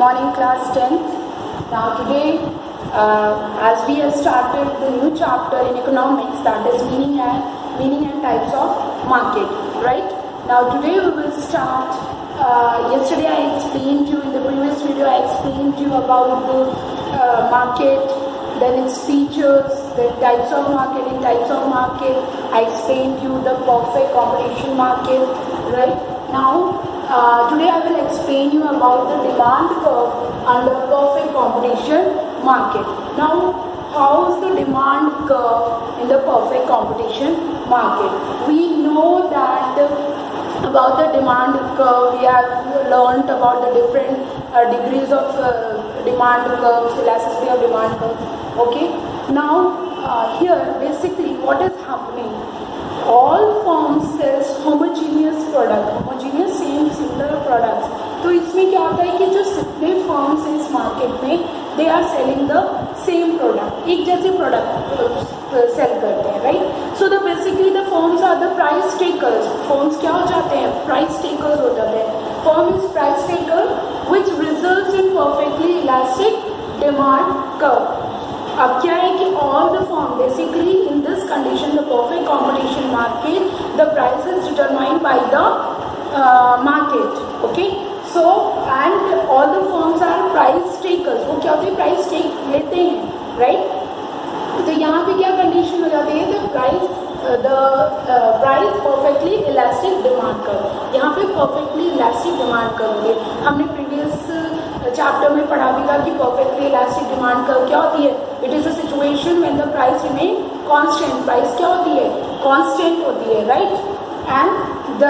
morning class 10th. Now today as we have started the new chapter in economics, that is meaning and types of market, right? Now today we will start, yesterday I explained you, in the previous video I explained you about the market, then its features, the types of market. I explained you the perfect competition market, right? Now today I will explain you about the demand curve under perfect competition market. Now, how is the demand curve in the perfect competition market? We know that about the demand curve, we have learned about the different degrees of demand curves, elasticity of demand curves. Okay. Now, here basically what is happening? All firms sells homogeneous similar products. तो इसमें क्या होता है कि जो जितने firms इस market में they are selling the same product, एक जैसे प्रोडक्ट सेल करते हैं, right? So the basically the firms are the price takers. Firms क्या हो जाते हैं? प्राइस टेकर्स हो जाते हैं. Firm is price taker which results in perfectly elastic demand curve. अब क्या है कि all the firm basically in this condition the perfect competition market the price is determined by the market. Okay. So and all the firms are price takers. वो क्या होते हैं? Price take लेते हैं, राइट? तो यहाँ पे क्या कंडीशन हो जाती है? The price perfectly elastic demand curve. यहाँ पे परफेक्टली इलास्टिक डिमांड कर्व होगी. हमने प्रीवियस चैप्टर में पढ़ा भी था कि परफेक्टली इलास्टिक डिमांड कर्व क्या होती है? It is a situation when the price remain constant. Price क्या होती है? कांस्टेंट होती है, right? And the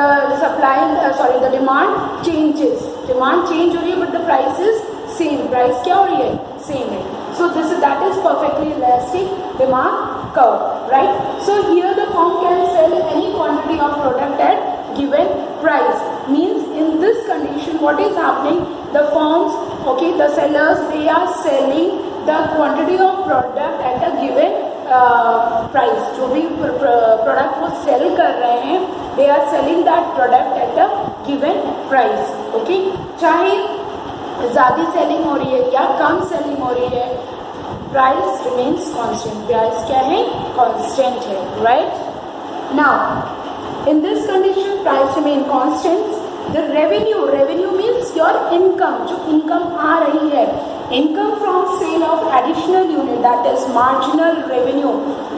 demand changes. Demand change हो रही है but the price is same. Price क्या हो रही है? सेम है. So that is perfectly elastic demand curve, right? So here the firm can sell any quantity of product at given price. Means in this condition what is happening? The firms, okay, the sellers, they are selling the quantity of product at a given price. जो भी product वो sell कर रहे हैं, they are selling that product at a given price. Okay? चाहे ज़्यादा selling हो रही है या कम सेलिंग हो रही है, प्राइस रिमेन्स कांस्टेंट. प्राइस क्या है? कांस्टेंट है, right? Now in this condition price remain constant. The revenue means your income. जो इनकम आ रही है, income from sale of additional unit, that is marginal revenue.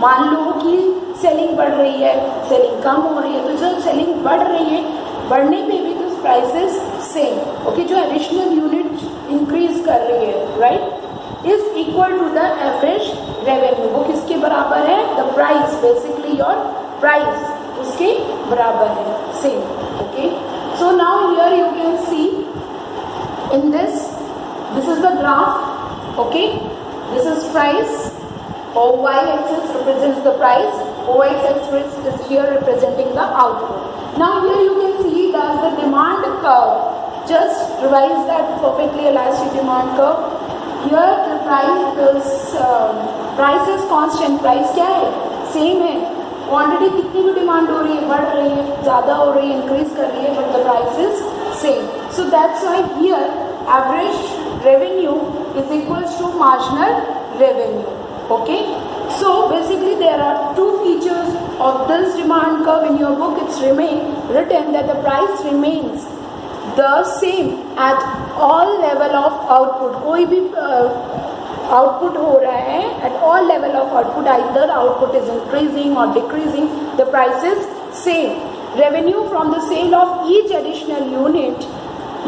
मान लो कि सेलिंग बढ़ रही है, सेलिंग कम हो रही है, तो जो सेलिंग बढ़ रही है, बढ़ने पे भी तो प्राइसेस सेम. ओके. जो एडिशनल यूनिट इंक्रीज कर रही है, right, is equal to the average revenue. वो किसके बराबर है? The price. Basically your price उसके बराबर है, same. Okay. So now here you can see in this is the graph. Okay. This is price. OY axis represents the price. OX axis is here representing the output. Now here you can see that the demand curve, just revise that perfectly elastic demand curve. Here the price is constant. Price क्या है? Same है. Quantity कितनी भी demand हो रही है, बढ़ रही है, ज़्यादा हो रही है, increase कर रही है, but the price is same. So that's why here average revenue is equals to marginal revenue. Okay. So basically there are two features of this demand curve. In your book it's written that the price remains the same at all level of output. कोई भी output हो रहा है, at all level of output, either output is increasing or decreasing, the price is same. Revenue from the sale of each additional unit,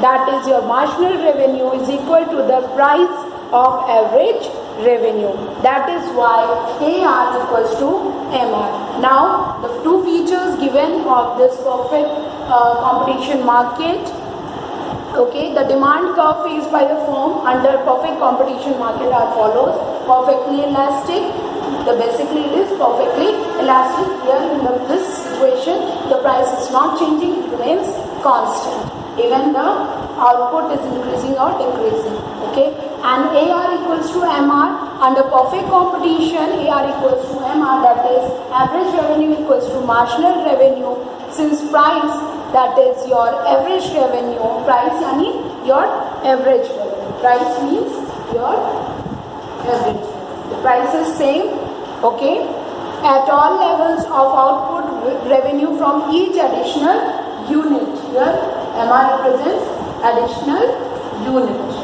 that is your marginal revenue, is equal to the price of average revenue. That is why AR equals to MR. Now the two features given of this perfect competition market. Okay, the demand curve faced by the firm under perfect competition market are follows. Perfectly elastic. Basically it is perfectly elastic. Here in this situation the price is not changing, it remains constant. Even the output is increasing or decreasing. Okay, and AR equals to MR. Under perfect competition, AR equals to MR, that is average revenue equals to marginal revenue. Since price, that is your average revenue, price यानी your average revenue. Price means your average. The price is same, okay, at all levels of output revenue from each additional unit. Here MR represents additional unit.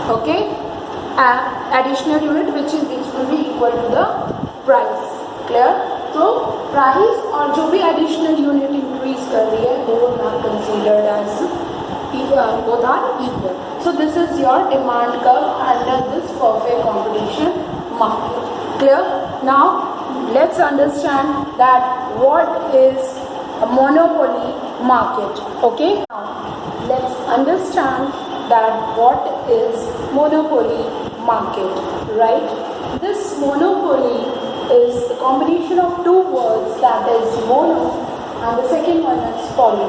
Okay, additional unit which will be equal to the price. Clear? So price और जो भी additional unit increase कर रही है वो not considered as both are equal. So this is your demand curve under this perfect competition market. Clear? Now let's understand that what is a monopoly market. Okay? Now let's understand that what is monopoly market, right? This monopoly is the combination of two words, that is mono and the second one is poly.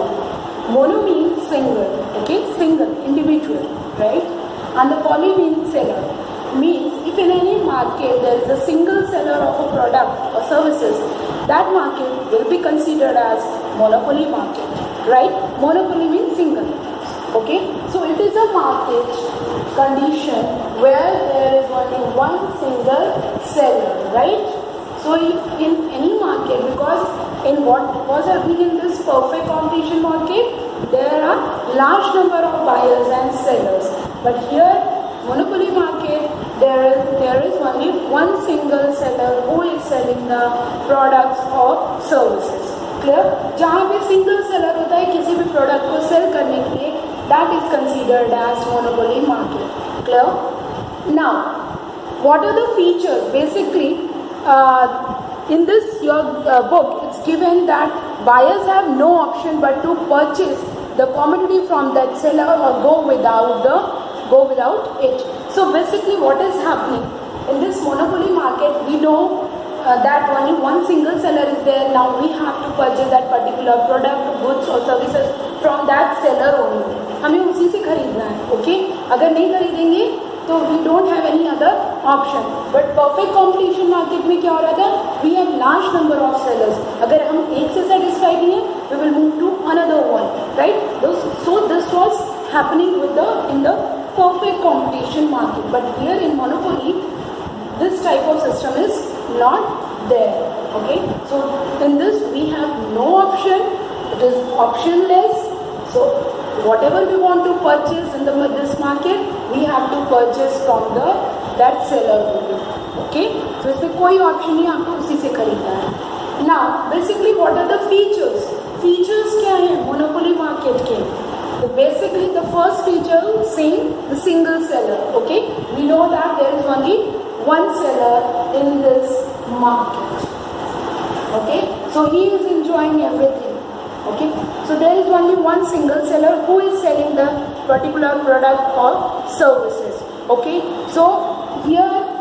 Mono means single, okay, single, individual, right? And the poly means seller. Means if in any market there is a single seller of a product or services, that market will be considered as monopoly market, right? Monopoly means single. Okay, so it is a market condition where there is only one single seller, right? So if in any market, because in what was happening in this perfect competition market, there are large number of buyers and sellers. But here, monopoly market, there is only one single seller who is selling the products or services. Clear? जहाँ भी single seller होता है किसी भी product को sell करने के लिए, that is considered as monopoly market. Clear? Now, what are the features? Basically, in this your book, it's given that buyers have no option but to purchase the commodity from that seller or go without it. So basically, what is happening in this monopoly market? We know that only one single seller is there. Now we have to purchase that particular product, goods or services from that seller only. हमें उसी से खरीदना है, okay? अगर नहीं खरीदेंगे तो we don't have any other option. But perfect competition market में क्या हो रहा था? We have large number of sellers. अगर हम एक से satisfied नहीं है, we will move to another one, right? So this was happening in the perfect competition market. But here in monopoly, this type of system is not there. Okay, so in this we have no option. It is optionless. So whatever we want to purchase in this market, we have to purchase from that seller only. Okay, so इसमें कोई option नहीं, आपको उसी से खरीदना है. Now basically what are the features? Features क्या है monopoly market के? So basically the first feature saying the single seller. Okay, we know that there is only one seller in this market. Okay, so he is enjoying everything. Okay, so there is only one single seller who is selling the particular product or services. Okay, so here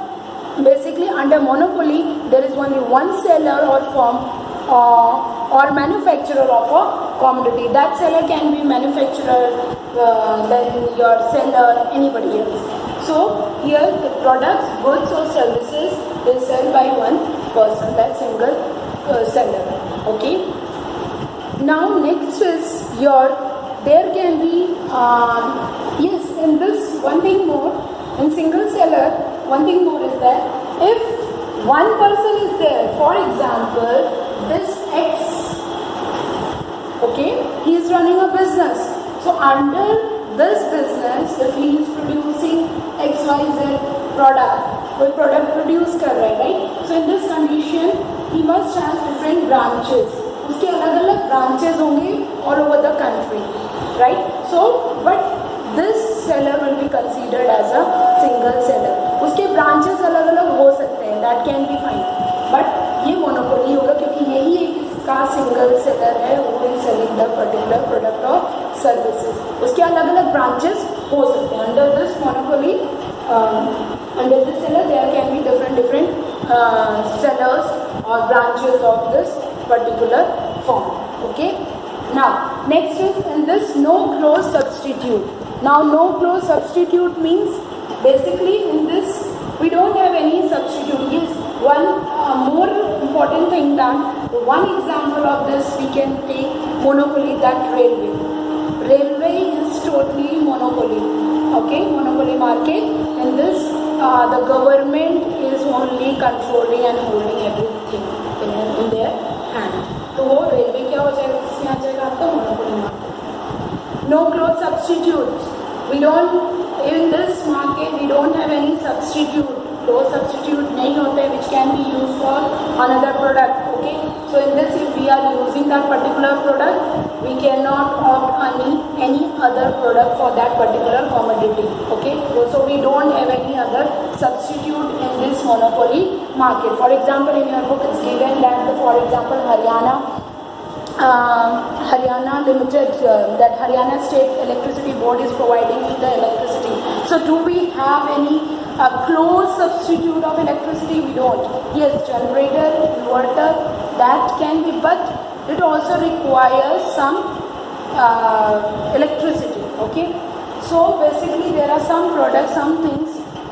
basically under monopoly there is only one seller or firm or manufacturer of a commodity. That seller can be manufacturer, then your seller, anybody else. So here the products, goods or services is sold by one person, that single seller. Okay. Now next is there can be, yes, in this one thing more, in single seller, one thing more is that if one person is there, for example, this X, okay, he is running a business. So under this business, if he is producing XYZ product, कोई product produce कर रहा है, right? So in this condition, he must have different branches. उसके अलग-अलग branches होंगे all over the country, right? So, but this seller will be considered as a single seller. उसके branches अलग-अलग हो सकते हैं, that can be fine. But ये monopoly होगा क्योंकि यही एक इसका single seller है, who is selling the particular product or services. उसके अलग-अलग branches हो सकते हैं. Under this monopoly, under this seller, there can be different sellers or branches of this particular form. Okay. Now next is in this no clause substitute. Now no clause substitute means basically in this we don't have any substitute. Yes, one more important thing that one example of this we can take monopoly, that railway. Railway is totally monopoly. Okay, monopoly market. In this, the government is only controlling and holding everything in their hand. तो वो railway क्या हो जाएगा, किसमें आ जाएगा आपका, monopoly market. No close substitutes. We don't, in this market we don't have any substitute. Close substitute नहीं होते which can be used for another product. Okay, so in this, if we are using that particular product, we cannot opt any other product for that particular commodity. Okay, so we don't have any other substitute in this monopoly market. For example, in your book it's given that, for example, Haryana Limited, that Haryana State Electricity Board is providing the electricity. So do we have any close substitute of electricity? We don't. Yes, generator, inverter, that can be, but it also requires some electricity. Okay, so basically there are some products, some things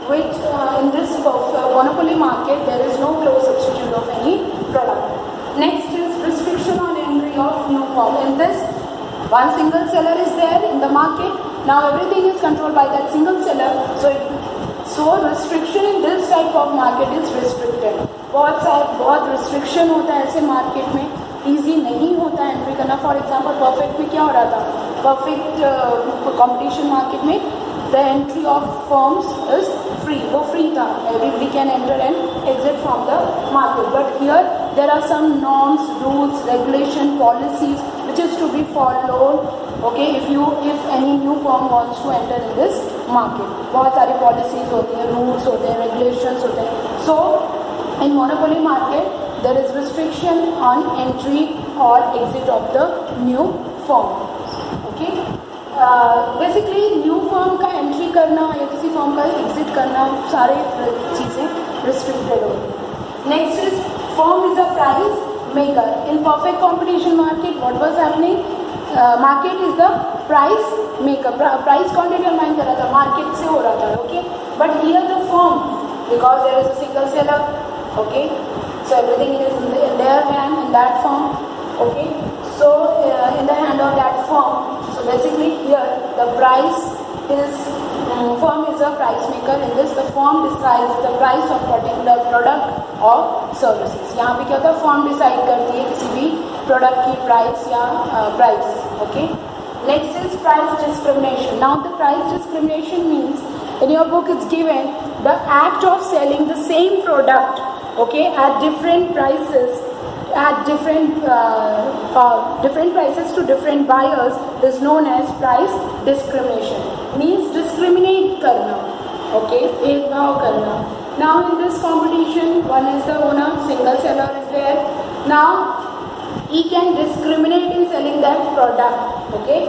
which in this monopoly market there is no close substitute of any product. Next is restriction on entry of new firm. In this, one single seller is there in the market. Now everything is controlled by that single seller. So restriction in this type of market is restricted. बहुत restriction होता है ऐसे market में, easy नहीं होता है entry करना. For example, perfect में क्या हो रहा था, perfect competition market में the entry of firms is free, वो free था, everybody can enter and exit from the market. But here there are some norms, rules, regulation, policies which is to be followed. Okay, if any new firm wants to enter in this market, बहुत सारी policies होती हैं, rules होते हैं, regulations होते हैं. So in monopoly market there is restriction on entry or exit of the new firm. Okay, basically new firm का entry करना या किसी firm का exit करना, सारे चीज़ें restricted होती हैं. Next is firm is a price maker. In perfect competition market, what was happening? Market is the price maker. Price कौन determine कर रहा था, market से हो रहा था. Okay, but here the firm, because there is a single seller. Okay, so everything is in their hand, in that firm. Okay, so in the hand of that firm. So basically here the price is firm is a price maker. In this, the firm decides the price of particular product or services. यहाँ पे क्या होता है, firm decide करती है किसी भी product की price या price. Okay. Next is price discrimination. Now the price discrimination means, in your book it's given, the act of selling the same product, okay, at different prices, at different prices to different buyers is known as price discrimination. Means discriminate karna, okay, भेदभाव करना. Now in this competition, one is the owner, single seller is there. Now he can discriminate in selling that product. Okay,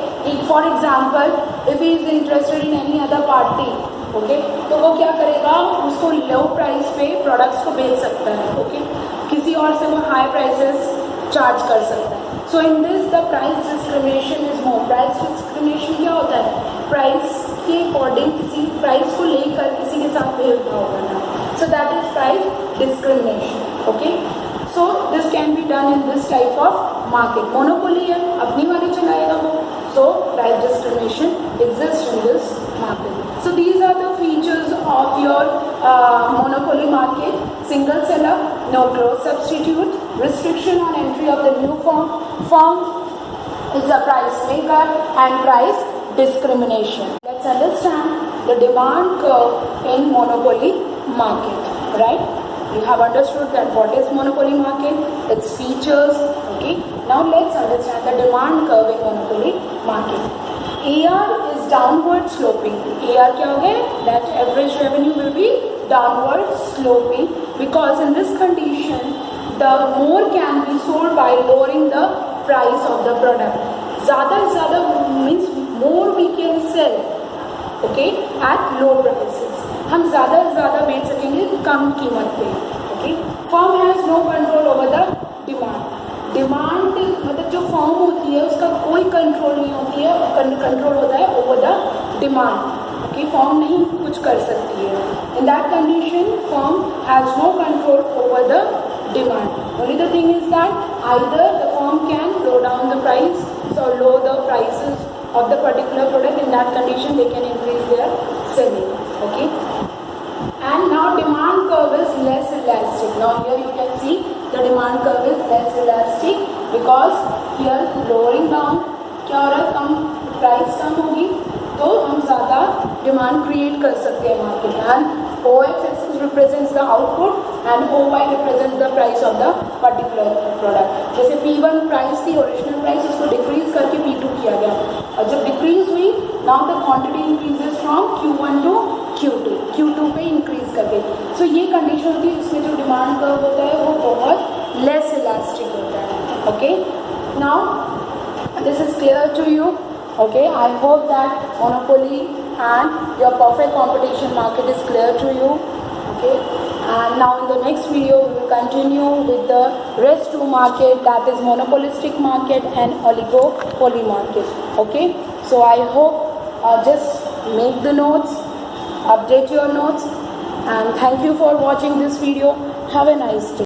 for example, if he is interested in any other party, okay, तो वो क्या करेगा, उसको low price पे products को बेच सकता है. Okay, किसी और से वो high prices charge कर सकता है. So in this, the price discrimination is more. Price discrimination क्या होता है, price के according किसी price को लेकर किसी के साथ भेदभाव करना. So that is price discrimination. Okay, so this can be done in this type of market. Monopoly है, अपनी वाली चलाएगा वो. So price discrimination exists in this market. So these are the features of your monopoly market: single seller, no close substitute, restriction on entry of the new firm, firm is a price maker, and price discrimination. Let's understand the demand curve in monopoly market. Right? You have understood that what is monopoly market, its features. Okay. Now let's understand the demand curve in monopoly market. AR is downward sloping. AR क्या हो गया? That average revenue will be downward sloping, because in this condition the more can be sold by lowering the price of the product. ज़्यादा से ज़्यादा means more we can sell. Okay, at low prices. हम ज़्यादा से ज़्यादा बेच सकेंगे कम कीमत पे. Okay, firm has no control over the demand. Demand मतलब जो फॉर्म होती है उसका कोई कंट्रोल नहीं होती है, कंट्रोल होता है over the demand. Okay, firm नहीं कुछ कर सकती है. In that condition firm has no control over the demand. Only the thing is that either the firm can low down the price or lower the prices of the particular product, in that condition they can increase their selling. Okay. And now demand curve is less elastic. Now here you can see the demand curve is less elastic because here lowering down, क्या हो रहा है, कम price कम होगी तो हम ज़्यादा demand create कर सकते हैं मार्केट में. And OX represents the output and OY represents the price of the particular product. जैसे P1 प्राइस थी, ओरिजिनल प्राइस, उसको डिक्रीज करके P2 किया गया, और जब डिक्रीज हुई now the quantity increases from Q1 to Q2 पे इंक्रीज करके. सो ये कंडीशन होती है जिसमें जो डिमांड कर्व होता है वो बहुत लेस इलास्टिक होता है. Okay, now this is clear to you. Okay, I hope that monopoly and your perfect competition market is clear to you. Okay, and now in the next video we will continue with the rest two market, that is monopolistic market and oligopoly market. Okay, so I hope just make the notes, update your notes, and thank you for watching this video. Have a nice day.